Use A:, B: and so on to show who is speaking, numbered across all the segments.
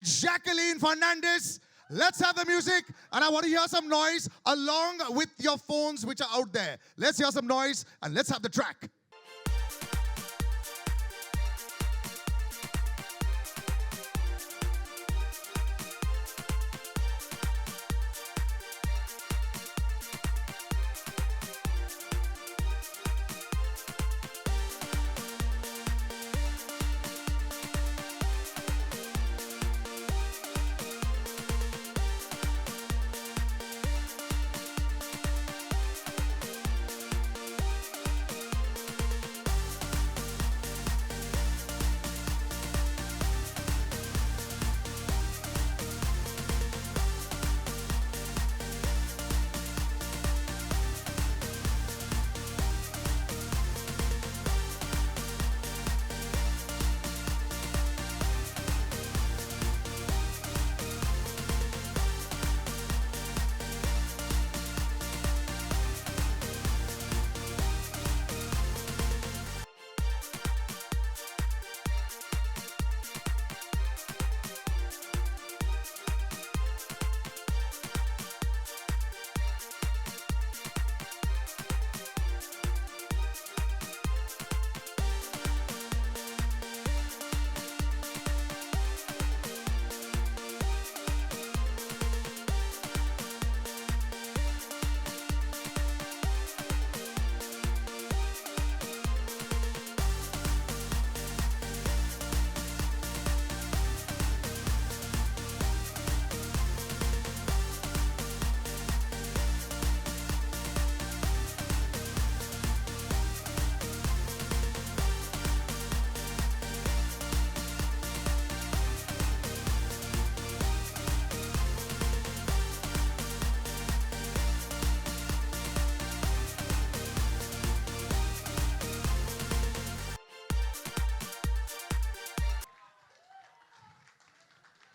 A: Jacqueline Fernandez. Let's have the music, and I want to hear some noise along with your phones which are out there. Let's hear some noise, and let's have the track.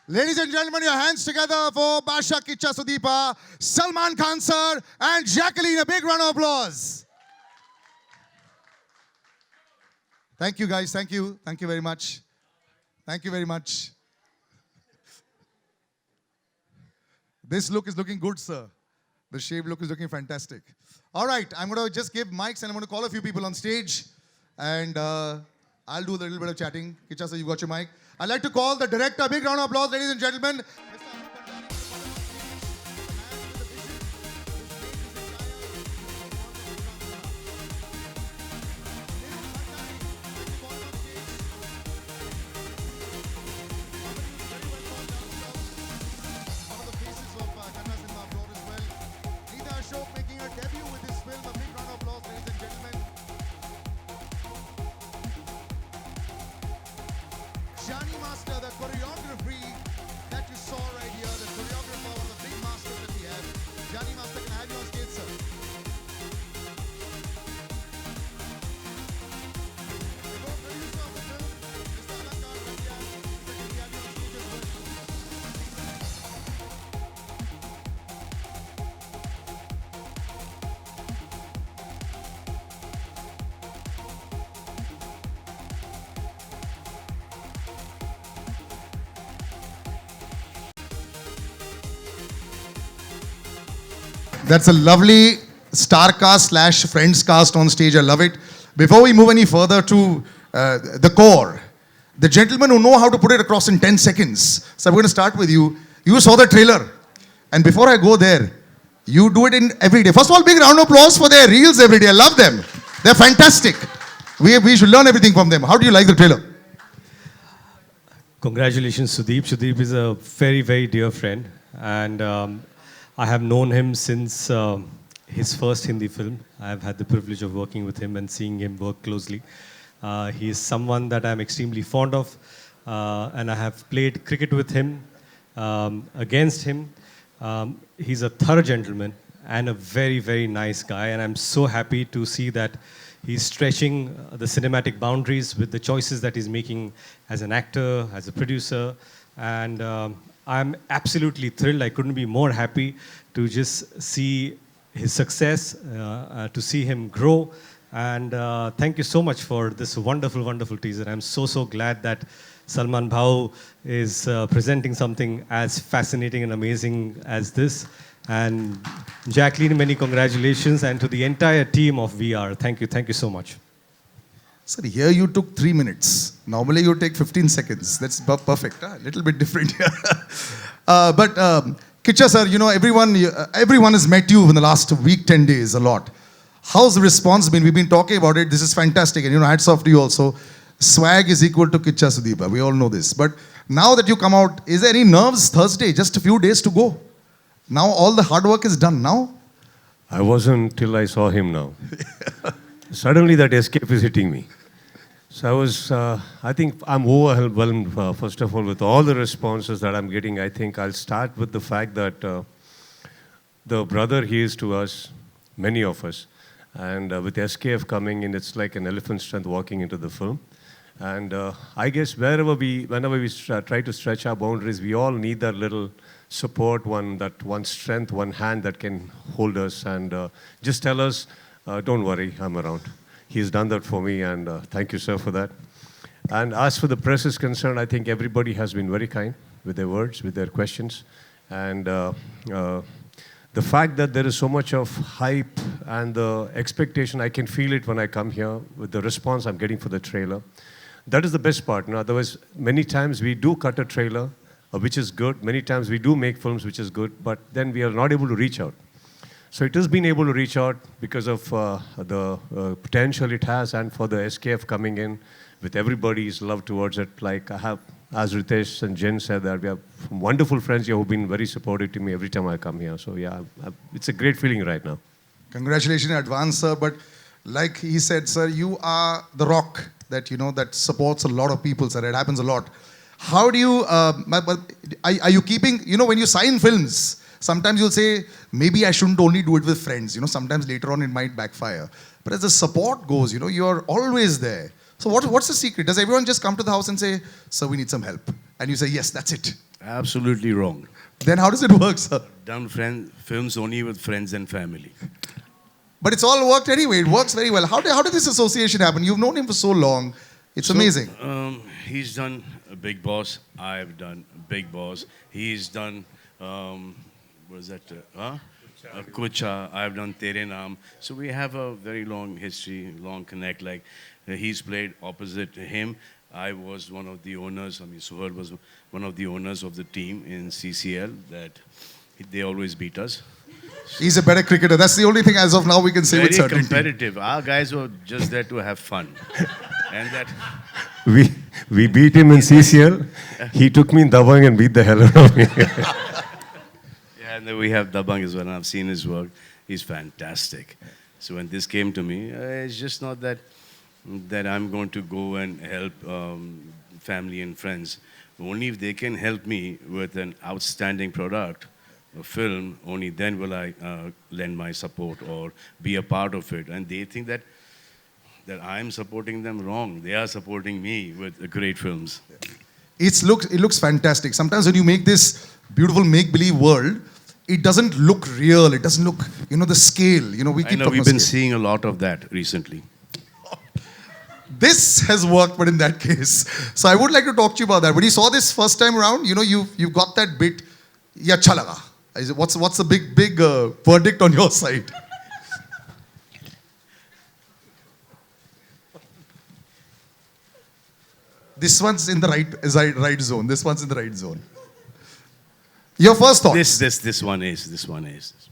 A: Ladies and gentlemen, your hands together for Basha Kiccha Sudeep, Salman Khan sir, and Jacqueline. A big round of applause. Thank you guys, thank you. Thank you very much. Thank you very much. This look is looking good, sir. The shave look is looking fantastic. All right, I'm going to just give mics and I'm going to call a few people on stage. And I'll do a little bit of chatting. Kiccha sir, you got your mic. I'd like to call the director. Big round of applause, ladies and gentlemen. Making a debut with this film. A big round of applause, ladies and gentlemen. Johnny Master, the choreography that you saw right here, the choreographer, one of the big masters that we have. Johnny Master, can I have you on stage, sir? The co-producer of the film, Mr. Adda, can we have you on stage as well? That's a lovely star cast / friends cast on stage. I love it. Before we move any further to the core, the gentlemen who know how to put it across in 10 seconds. So I'm going to start with you. You saw the trailer. And before I go there, you do it in every day. First of all, big round of applause for their reels every day. I love them. They're fantastic. We should learn everything from them. How do you like the trailer?
B: Congratulations, Sudeep. Sudeep is a very, very dear friend. And I have known him since his first Hindi film. I have had the privilege of working with him and seeing him work closely. He is someone that I'm extremely fond of, and I have played cricket with him, against him. He's a thorough gentleman and a very, very nice guy, and I'm so happy to see that he's stretching the cinematic boundaries with the choices that he's making as an actor, as a producer, and I'm absolutely thrilled. I couldn't be more happy to just see his success, to see him grow. And thank you so much for this wonderful, wonderful teaser. I'm so, so glad that Salman Bhau is presenting something as fascinating and amazing as this. And Jacqueline, many congratulations, and to the entire team of VR, thank you so much.
A: Sir, here you took 3 minutes. Normally you take 15 seconds. That's perfect. A little bit different here. But Kiccha sir, you know, everyone has met you in the last week, 10 days, a lot. How's the response been? We've been talking about it. This is fantastic. And, you know, hats off to you also. Swag is equal to Kiccha Sudeep. We all know this. But now that you come out, is there any nerves? Thursday, just a few days to go. Now all the hard work is done now?
C: I wasn't till I saw him now. Suddenly that escape is hitting me. So I think I'm overwhelmed, first of all, with all the responses that I'm getting. I think I'll start with the fact that the brother he is to us, many of us, and with SKF coming in, it's like an elephant strength walking into the film. And I guess whenever we try to stretch our boundaries, we all need that little support, one strength, one hand that can hold us and just tell us, don't worry, I'm around. He's done that for me, and thank you, sir, for that. And as for the press is concerned, I think everybody has been very kind with their words, with their questions. And the fact that there is so much of hype and the expectation, I can feel it when I come here with the response I'm getting for the trailer. That is the best part. No? Otherwise, many times we do cut a trailer, which is good. Many times we do make films, which is good, but then we are not able to reach out. So it has been able to reach out because of the potential it has, and for the SKF coming in with everybody's love towards it. Like I have, as Ritesh and Jen said, that we have wonderful friends here who've been very supportive to me every time I come here. So yeah, it's a great feeling right now.
A: Congratulations in advance, sir. But like he said, sir, you are the rock that, you know, that supports a lot of people, sir. It happens a lot. How do you, are you keeping, you know, when you sign films, sometimes you'll say, maybe I shouldn't only do it with friends. You know, sometimes later on it might backfire. But as the support goes, you know, you're always there. So what's the secret? Does everyone just come to the house and say, sir, we need some help? And you say, yes, that's it.
D: Absolutely wrong.
A: Then how does it work, sir?
D: Done films only with friends and family.
A: But it's all worked anyway. It works very well. How did this association happen? You've known him for so long. It's amazing.
D: He's done Big Boss. I've done Big Boss. He's done, what is that? Kiccha. I've done Tere Naam. So we have a very long history, long connect. Like he's played opposite him. I was one of the owners. I mean, Suhar was one of the owners of the team in CCL that they always beat us.
A: He's a better cricketer. That's the only thing as of now we can say
D: Very
A: with certainty.
D: competitive. Our guys were just there to have fun. And that...
C: We beat him in CCL. He took me in Dabang and beat the hell out of me.
D: Yeah, and then we have Dabang as well. And I've seen his work. He's fantastic. So when this came to me, it's just not that I'm going to go and help family and friends. Only if they can help me with an outstanding product, a film, only then will I lend my support or be a part of it. And they think that I'm supporting them wrong. They are supporting me with great films.
A: It looks fantastic. Sometimes when you make this beautiful make-believe world, it doesn't look real. It doesn't look, you know, the scale. You know, we've
D: been seeing a lot of that recently.
A: This has worked, but in that case. So I would like to talk to you about that. When you saw this first time around, you know, you got that bit, yeah, अच्छा लगा. What's the big verdict on your side? This one's in the right zone. This one's in the right zone. Your first thought.
D: This one is.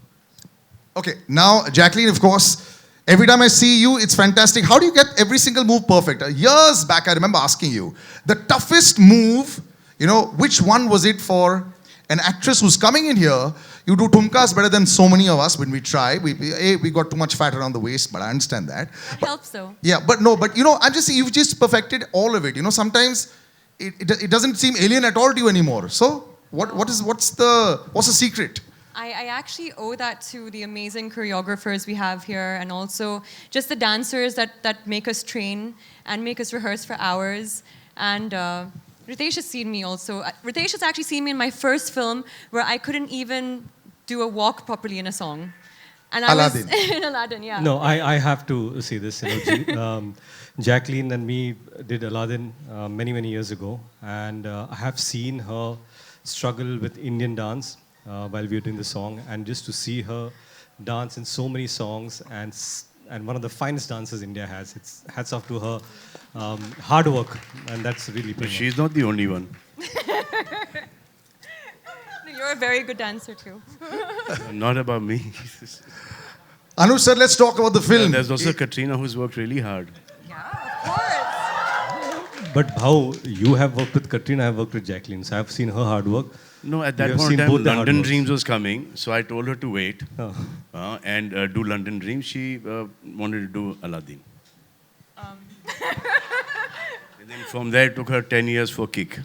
A: Okay, now Jacqueline, of course, every time I see you, it's fantastic. How do you get every single move perfect? Years back, I remember asking you, the toughest move, you know, which one was it for an actress who's coming in here? You do tumkas better than so many of us when we try. We got too much fat around the waist, but I understand that.
E: That helps though.
A: Yeah, but you know, I'm just saying, you've just perfected all of it. You know, sometimes it doesn't seem alien at all to you anymore. So what's the secret?
E: I actually owe that to the amazing choreographers we have here, and also just the dancers that make us train and make us rehearse for hours. And Ritesh has seen me also. Ritesh has actually seen me in my first film where I couldn't even do a walk properly in a song. And I
A: Aladdin.
E: was in Aladdin, yeah.
B: No, I have to say this. Jacqueline and me did Aladdin many, many years ago. And I have seen her struggle with Indian dance while we were doing the song. And just to see her dance in so many songs and one of the finest dances India has. It's hats off to her hard work, and that's really
D: But
B: pretty
D: she's not the only one.
E: You're a very good dancer too.
D: Not about me.
A: Anuj sir, let's talk about the film.
D: There's also Katrina who's worked really hard.
E: Yeah, of course.
B: But how you have worked with Katrina, I have worked with Jacqueline, so I have seen her hard work.
D: No, at
B: You
D: that
B: have
D: point
B: seen
D: in
B: both
D: time,
B: the hard
D: London
B: works.
D: Dreams was coming, so I told her to wait
B: Oh.
D: and do London Dreams. She wanted to do Aladdin. And then from there, it took her 10 years for Kick.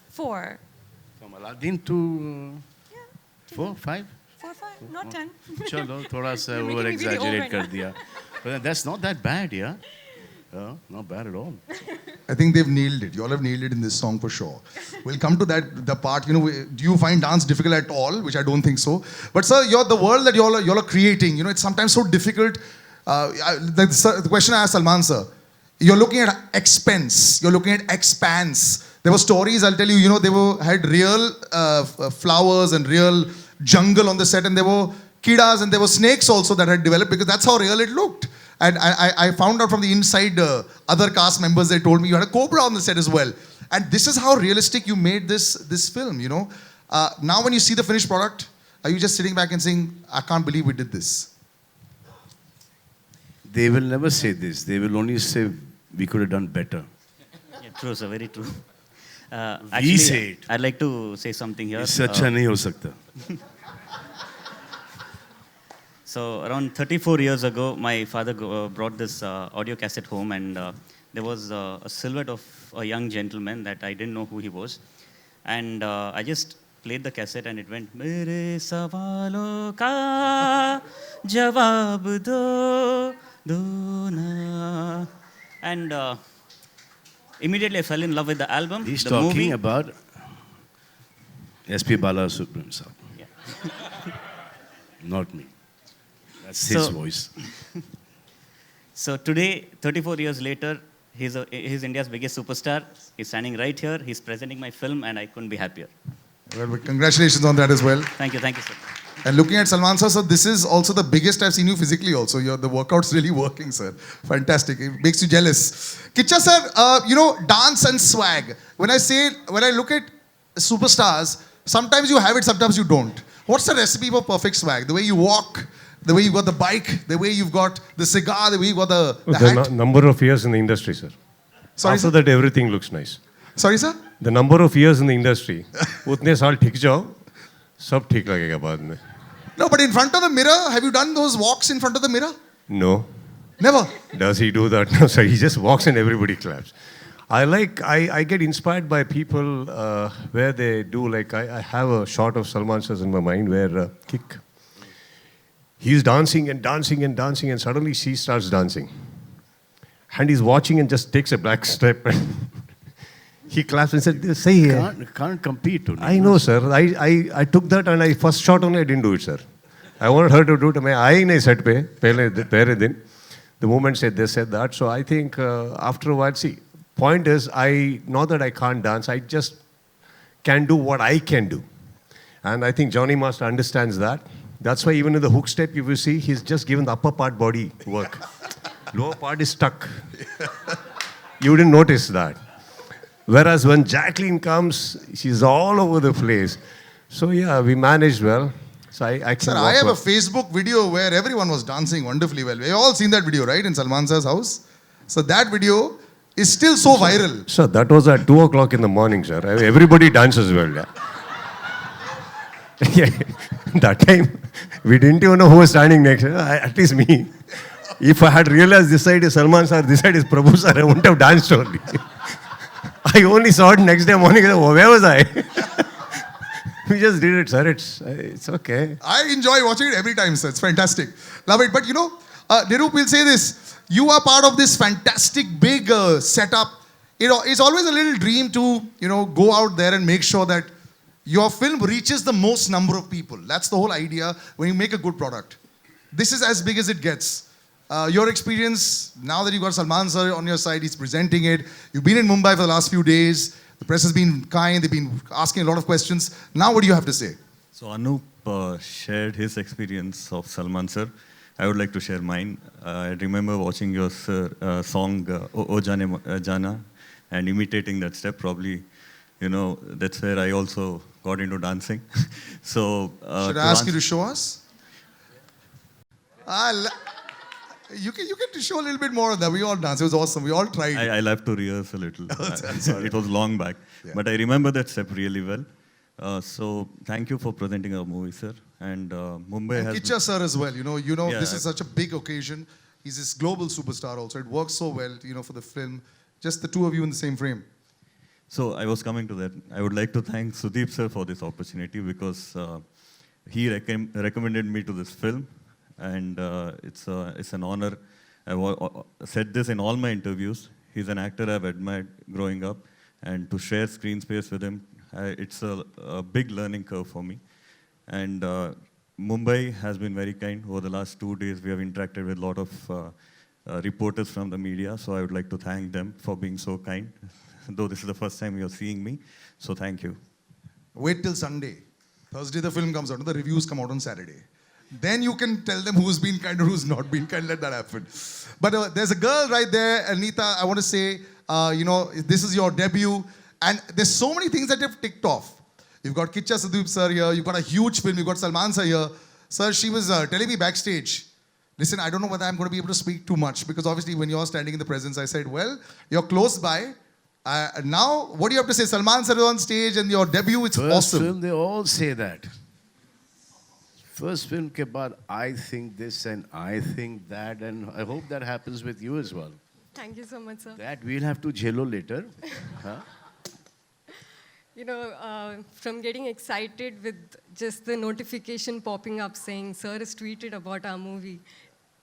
E: 4.
D: From Aladdin to 4, 5?
E: 4, 5, not 10.
D: Chalo, thoda sa
E: You're making
D: over
E: me really old
D: exaggerate
E: right
D: kar
E: now.
D: diya. But that's not that bad, yeah. Not bad at all.
A: I think they've nailed it. You all have nailed it in this song for sure. We'll come to that, the part, do you find dance difficult at all? Which I don't think so. But sir, the world that you all are creating, it's sometimes so difficult. The question I asked Salman sir, you're looking at expense, you're looking at expanse. There were stories, I'll tell you, they had real flowers and real jungle on the set, and there were kidas and there were snakes also that had developed, because that's how real it looked. And I found out from the inside other cast members, they told me you had a cobra on the set as well. And this is how realistic you made this film, Now when you see the finished product, are you just sitting back and saying, I can't believe we did this?
D: They will never say this. They will only say, we could have done better.
F: Yeah, true, sir, very true.
D: We say it.
F: I'd like to say something here.
D: इससे अच्छा नहीं हो सकता.
F: So around 34 years ago, my father brought this audio cassette home, and there was a silhouette of a young gentleman that I didn't know who he was. And I just played the cassette and it went, Mere sawalon ka jawab do na. And immediately I fell in love with the album,
D: He's
F: the
D: talking
F: movie.
D: about SP Balasubramanian sir.
F: Yeah.
D: Not me. That's his
F: So-
D: voice.
F: So today, 34 years later, he's India's biggest superstar. He's standing right here. He's presenting my film, and I couldn't be happier.
A: Well, congratulations on that as well.
F: Thank you, sir.
A: And looking at Salman sir, so this is also the biggest I've seen you physically also. The workout's really working, sir. Fantastic. It makes you jealous. Kiccha sir, dance and swag. When I look at superstars, sometimes you have it, sometimes you don't. What's the recipe for perfect swag? The way you walk, the way you've got the bike, the way you've got the cigar, the way you've got the hat.
C: Number of years in the industry, sir.
A: Sorry,
C: After
A: sir?
C: that, everything looks nice.
A: Sorry, sir?
C: The number of years in the industry, उतने साल ठीक जाओ, सब ठीक लगेगा बाद में.
A: No, but in front of the mirror, have you done those walks in front of the mirror?
C: No.
A: Never.
C: Does he do that? No, sir. He just walks and everybody claps. I get inspired by people where they do, like, I have a shot of Salman sir in my mind where Kick. He's dancing and dancing and dancing, and suddenly she starts dancing. And he's watching and just takes a black step. And he claps and said, say,
D: Can't compete. Only.
C: I know, sir. I took that and I first shot only, I didn't do it, sir. I wanted her to do it. I आई नहीं set पे पहले दिन. The moment said they said that. So I think after a while, see, point is, not that I can't dance, I just can do what I can do. And I think Johnny Master understands that. That's why even in the hook step, you will see, he's just given the upper part body work. Lower part is stuck. You didn't notice that. Whereas when Jacqueline comes, she's all over the place. So yeah, we managed well. So I can
A: Sir,
C: walk
A: I have
C: well.
A: a Facebook video where everyone was dancing wonderfully well. We've all seen that video, right, in Salman sir's house? So that video is still so viral.
C: Sir, that was at 2 o'clock in the morning, sir. Everybody dances well. Yeah. Yeah. That time, we didn't even know who was standing next. At least me. If I had realized this side is Salman sir, this side is Prabhu sir, I wouldn't have danced only. I only saw it next day morning. Where was I? We just did it, sir. It's okay.
A: I enjoy watching it every time, sir. It's fantastic. Love it. But Nirup will say this. You are part of this fantastic big setup. It's always a little dream to, go out there and make sure that your film reaches the most number of people. That's the whole idea when you make a good product. this is as big as it gets. Your experience, now that you've got Salman sir on your side, he's presenting it. You've been in Mumbai for the last few days. The press has been kind. They've been asking a lot of questions. Now what do you have to say?
G: So Anup shared his experience of Salman sir. I would like to share mine. I remember watching your song O Jana and imitating that step. Probably, you know, that's where I also got into dancing. So
A: should I ask you to show us? You can show a little bit more of that. We all danced. It was awesome. We all tried.
G: I love to rehearse a little.
A: Sorry.
G: It was long back.
A: Yeah.
G: But I remember that step really well. So thank you for presenting our movie, sir. And Mumbai
A: And
G: has...
A: Kiccha sir as well. You know,
G: Yeah.
A: this is such a big occasion. He's this global superstar also. It works so well, you know, for the film. Just the two of you in the same frame.
G: So I was coming to that. I would like to thank Sudeep sir for this opportunity because he recommended me to this film. And it's an honor. I've said this in all my interviews. He's an actor I've admired growing up. And to share screen space with him, it's a big learning curve for me. And Mumbai has been very kind. Over the last 2 days, we have interacted with a lot of reporters from the media. So I would like to thank them for being so kind. Though this is the first time you're seeing me. So thank you.
A: Wait till Sunday. Thursday the film comes out. The reviews come out on Saturday. Then you can tell them who's been kind or who's not been kind. Let that happen. But there's a girl right there, Anita. I want to say, you know, this is your debut. And there's so many things that you've ticked off. You've got Kiccha Sudeep sir here. You've got a huge film. You've got Salman sir here. Sir, she was telling me backstage, listen, I don't know whether I'm going to be able to speak too much. Because obviously when you're standing in the presence, I said, well, you're close by. Now, what do you have to say? Salman sir is on stage and your debut, it's
D: First
A: awesome.
D: film, they all say that. First film ke baad, I think this and I think that, and I hope that happens with you as well.
H: Thank you so much, sir.
D: That we'll have to jello later. Huh?
H: You know, from getting excited with just the notification popping up saying, sir has tweeted about our movie,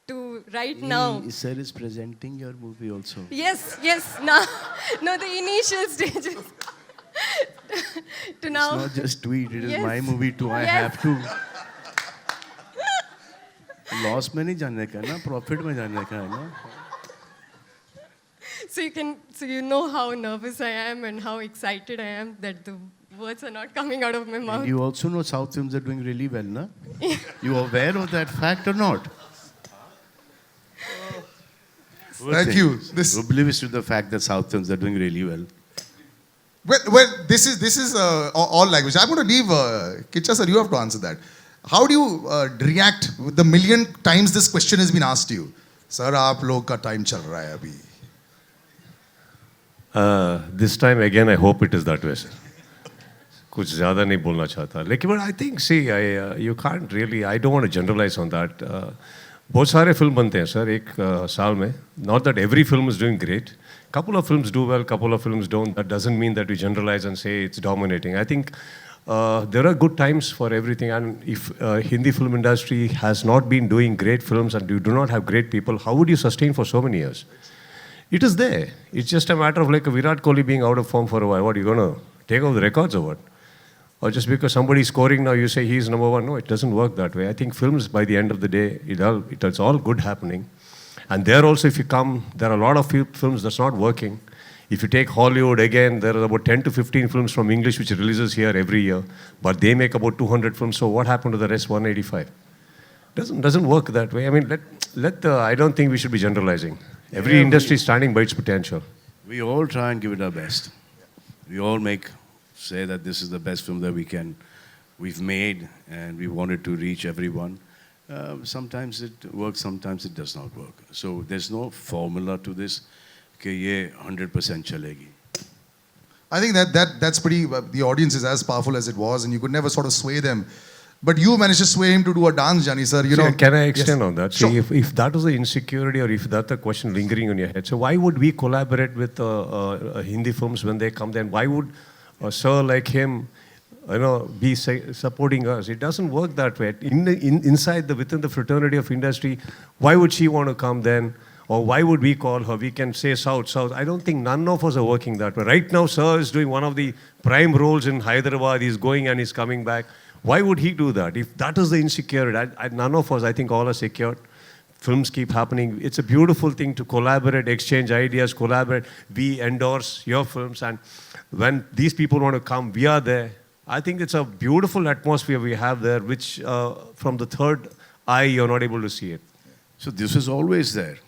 H: to right now.
D: Sir is presenting your movie also.
H: Yes, now, no, the initial stages. To now.
D: It's not just tweet, it is
H: Yes.
D: my movie too. I
H: Yes.
D: have to. Loss में नहीं जानने का ना, profit में जानने का है ना.
H: So you know how nervous I am and how excited I am that the words are not coming out of my mouth.
D: And you also know South films are doing really well, na? You aware of that fact or not?
A: Thank you. This,
D: Oblivious to the fact that South films are doing really well.
A: well, this is all language. I'm going to leave Kiccha sir. You have to answer that. How do you react with the million times this question has been asked to you? Sir, आप लोग का time चल रहा है अभी.
C: This time again, I hope it is that way, sir. कुछ ज़्यादा नहीं बोलना चाहता. लेकिन but I think, see, you can't really, I don't want to generalize on that. बहुत सारे फिल्म बनते हैं सर एक साल में. Not that every film is doing great. Couple of films do well, couple of films don't. That doesn't mean that we generalize and say it's dominating. I think there are good times for everything. And if Hindi film industry has not been doing great films and you do not have great people, how would you sustain for so many years? It is there. It's just a matter of like a Virat Kohli being out of form for a while. What, are you going to take off the records or what? Or just because somebody's scoring now, you say he's number one. No, it doesn't work that way. I think films, by the end of the day, it's all good happening. And there also, if you come, there are a lot of films that's not working. If you take Hollywood, again, there are about 10 to 15 films from English which releases here every year. But they make about 200 films. So what happened to the rest 185? Doesn't work that way. I mean, I don't think we should be generalizing. Every industry is standing by its potential.
D: We all try and give it our best. We all say that this is the best film that we've made, and we wanted to reach everyone. Sometimes it works, sometimes it does not work. So there's no formula to this. कि ये 100% चलेगी.
A: I think that's pretty. The audience is as powerful as it was, and you could never sort of sway them. But you managed to sway him to do a dance, Jani sir. You know.
C: Can I extend on that?
A: Sure.
C: See, if that was the insecurity, or if that's a question lingering on your head, so why would we collaborate with Hindi films when they come? Then why would a sir like him, be supporting us? It doesn't work that way. Within the fraternity of industry, why would she want to come then? Or why would we call her? We can say South. I don't think none of us are working that way. Right now, sir is doing one of the prime roles in Hyderabad. He's going and he's coming back. Why would he do that? If that is the insecurity, none of us, I think all are secure. Films keep happening. It's a beautiful thing to collaborate, exchange ideas, collaborate. We endorse your films, and when these people want to come, we are there. I think it's a beautiful atmosphere we have there, which from the third eye, you're not able to see it.
D: So this was always there.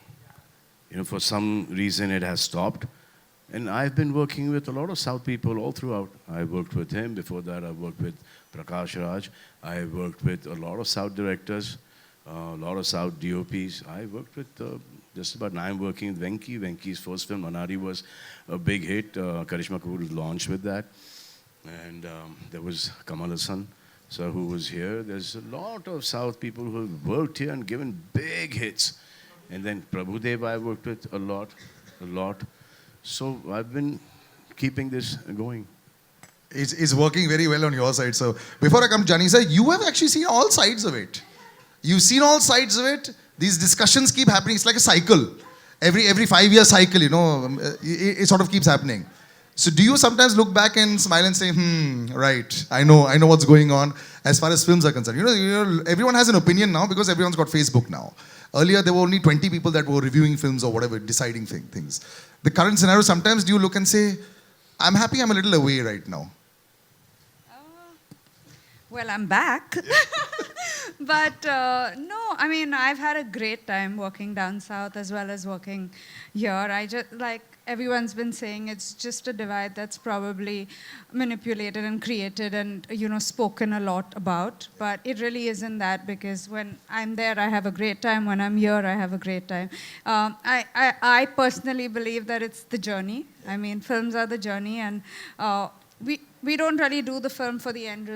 D: You know, for some reason it has stopped. And I've been working with a lot of South people all throughout. I worked with him. Before that, I worked with Prakash Raj. I worked with a lot of South directors, a lot of South DOPs. I worked with just about, now I'm working with Venki. Venki's first film, Manari, was a big hit. Karishma Kapoor launched with that. And there was Kamal Hassan, sir, who was here. There's a lot of South people who have worked here and given big hits. And then Prabhudev I worked with a lot. So I've been keeping this going.
A: It's working very well on your side. So before I come to Johnny, sir, you have actually seen all sides of it. You've seen all sides of it. These discussions keep happening. It's like a cycle. Every 5-year cycle, you know, it sort of keeps happening. So do you sometimes look back and smile and say, right, I know what's going on as far as films are concerned. You know, everyone has an opinion now because everyone's got Facebook now. Earlier, there were only 20 people that were reviewing films or whatever, deciding things. The current scenario, sometimes do you look and say, I'm happy I'm a little away right now?
I: Well, I'm back. But no, I mean, I've had a great time working down south as well as working here. I just, like everyone's been saying, it's just a divide that's probably manipulated and created and, you know, spoken a lot about. But it really isn't that, because when I'm there, I have a great time. When I'm here, I have a great time. I personally believe that it's the journey. I mean, films are the journey, and we don't really do the film for the end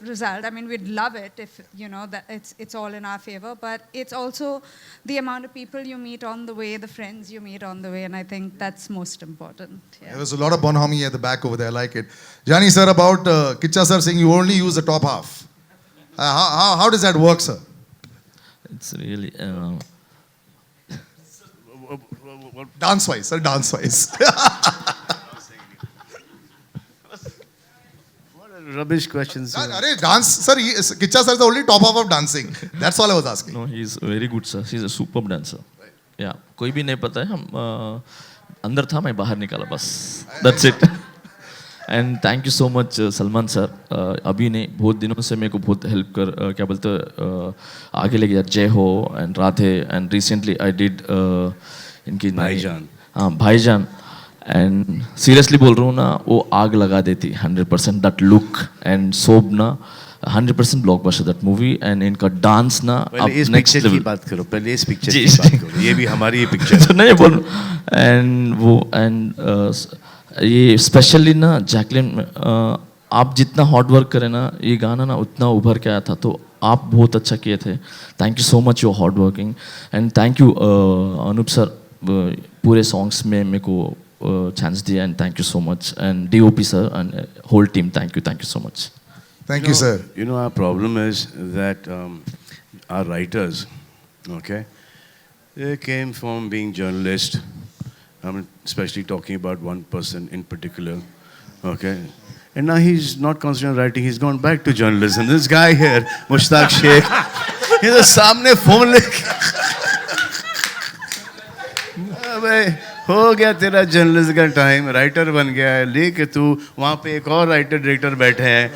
I: result. I mean, we'd love it if, you know, that it's all in our favor, but it's also the amount of people you meet on the way, the friends you meet on the way, and I think that's most important. Yeah.
A: There was a lot of bonhomie at the back over there, I like it. Johnny sir, about Kiccha sir saying you only use the top half. How does that work, sir?
J: It's really...
A: Dance-wise, sir, dance-wise.
D: Rubbish questions.
A: Dance, sir, Kiccha sir is the only top half of dancing. That's all I was asking.
J: No, he's very good, sir. He's a superb dancer. Right. Yeah. कोई भी नहीं पता है हम अंदर था मैं बाहर निकाला बस. That's it. And thank you so much, Salman sir. अभी ने बहुत दिनों से मेरे को बहुत help कर क्या बोलते आगे लेके जा जय हो and Radhe, and recently I did इनकी
D: भाईजान.
J: हाँ भाईजान. And seriously बोल रहा हूँ ना, वो आग लगा देती 100%. That look and soap ना 100% blockbuster that movie, and इनका dance ना
D: अब
J: next
D: पिक्चर
J: level.
D: की बात करो, पहले इस पिक्चर की बात करो. ये भी हमारी पिक्चर है.
J: नहीं बोल. And वो and ये specially ना जैकलिन आप जितना hard work करें ना, ये गाना ना उतना उभर के आया था, तो आप बहुत अच्छा किए थे. Thank you so much, you're hard working, and thank you Anup sir पूरे songs में मेरे को chance दिया, and thank you so much, and DOP sir and whole team, thank you so much.
A: Thank you, sir.
D: You know, our problem is that our writers, okay, they came from being journalists. I'm especially talking about one person in particular, okay. And now he's not concentrating on writing, he's gone back to journalism. This guy here, Mushtaq Sheikh, he's a सामने phone ले हो गया तेरा journalist का time, writer बन गया है, लेके तू वहाँ पे एक और राइटर डायरेक्टर बैठे हैं,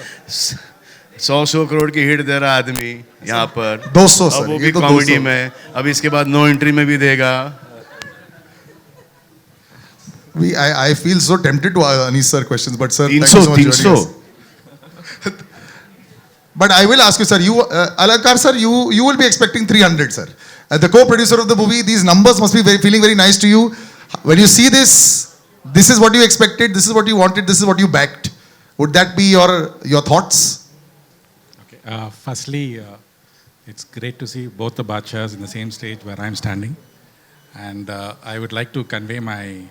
D: 100 करोड़ की हिट दे रहा आदमी यहाँ पर
A: 200
D: अब वो भी कॉमेडी में, अब इसके बाद नो एंट्री में भी देगा.
A: I feel so tempted to Anish sir questions, but sir,
D: 300,
A: thank you so much.
D: 300.
A: But I will ask you, sir. You, Alankar sir, you will be expecting 300, sir. As the co-producer of the movie, these numbers must be feeling very nice to you. When you see this, this is what you expected, this is what you wanted, this is what you backed. Would that be your thoughts?
K: Okay. Firstly, it's great to see both the Badshahs in the same stage where I'm standing. And I would like to convey my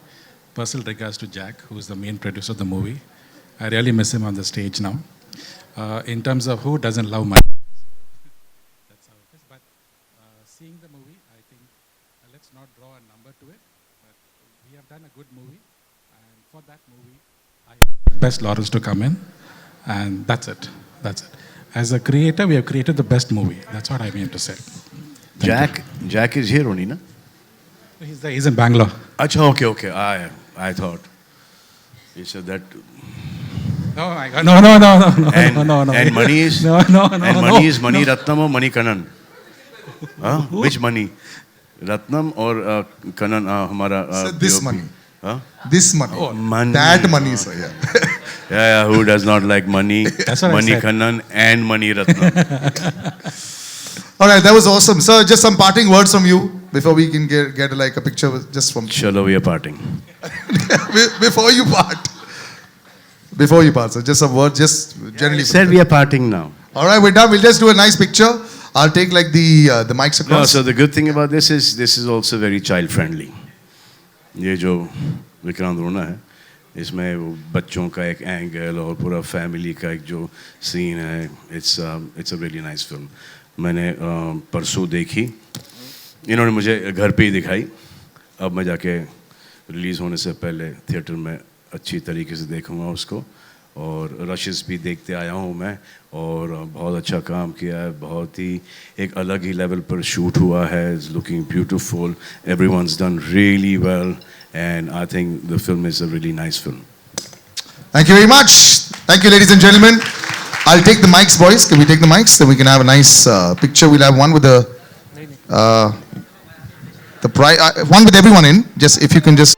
K: personal regards to Jack, who is the main producer of the movie. I really miss him on the stage now. In terms of who doesn't love money. That's how it is. But seeing the movie, I think let's not draw a number to it. But we have done a good movie. And for that movie, I expect best Lawrence to come in. And that's it. That's it. as a creator, we have created the best movie. That's what I mean to say.
D: Jack is here only, na?
K: He's in Bangalore.
D: Acha, okay. I thought you said that.
K: Oh my God! No.
D: And money is money is Mani Ratnam or Mani Kanan? Huh? Which money? Ratnam or Kanan? Hamara.
A: Sir, this
D: POP?
A: money.
D: Huh?
A: This money.
D: Money.
A: That money, sir. Yeah.
D: Yeah. Who does not like money?
K: That's what I
D: Mani
K: said.
D: Kanan and Mani Ratnam.
A: All right, that was awesome. Sir, just some parting words from you before we can get like a picture just from
D: Chalo, we are parting.
A: before you part. Before you part, sir, just some words, just generally.
D: Said we are parting now.
A: All right, we're done. We'll just do a nice picture. I'll take like the mics
D: No,
A: across.
D: so the good thing about this is also very child friendly. ये जो विक्रांत रोना है, इसमें वो बच्चों का एक angle और पूरा फैमिली का एक जो सीन है, it's a really nice film. मैंने परसों देखी, इन्होंने मुझे घर पे ही दिखाई, अब मैं जाके रिलीज़ होने से पहले थिएटर में अच्छी तरीके से देखूंगा उसको, और रशेस भी देखते आया हूँ मैं, और बहुत अच्छा काम किया है, बहुत ही एक अलग ही लेवल पर शूट हुआ है, it's looking beautiful, everyone's done really well, and I think the film is a really nice film.
A: Thank you very much. Thank you, ladies and gentlemen. I'll take the mics, boys. Can we take the mics? Then we can have a nice picture. We'll have one with the one with everyone in. Just if you can just.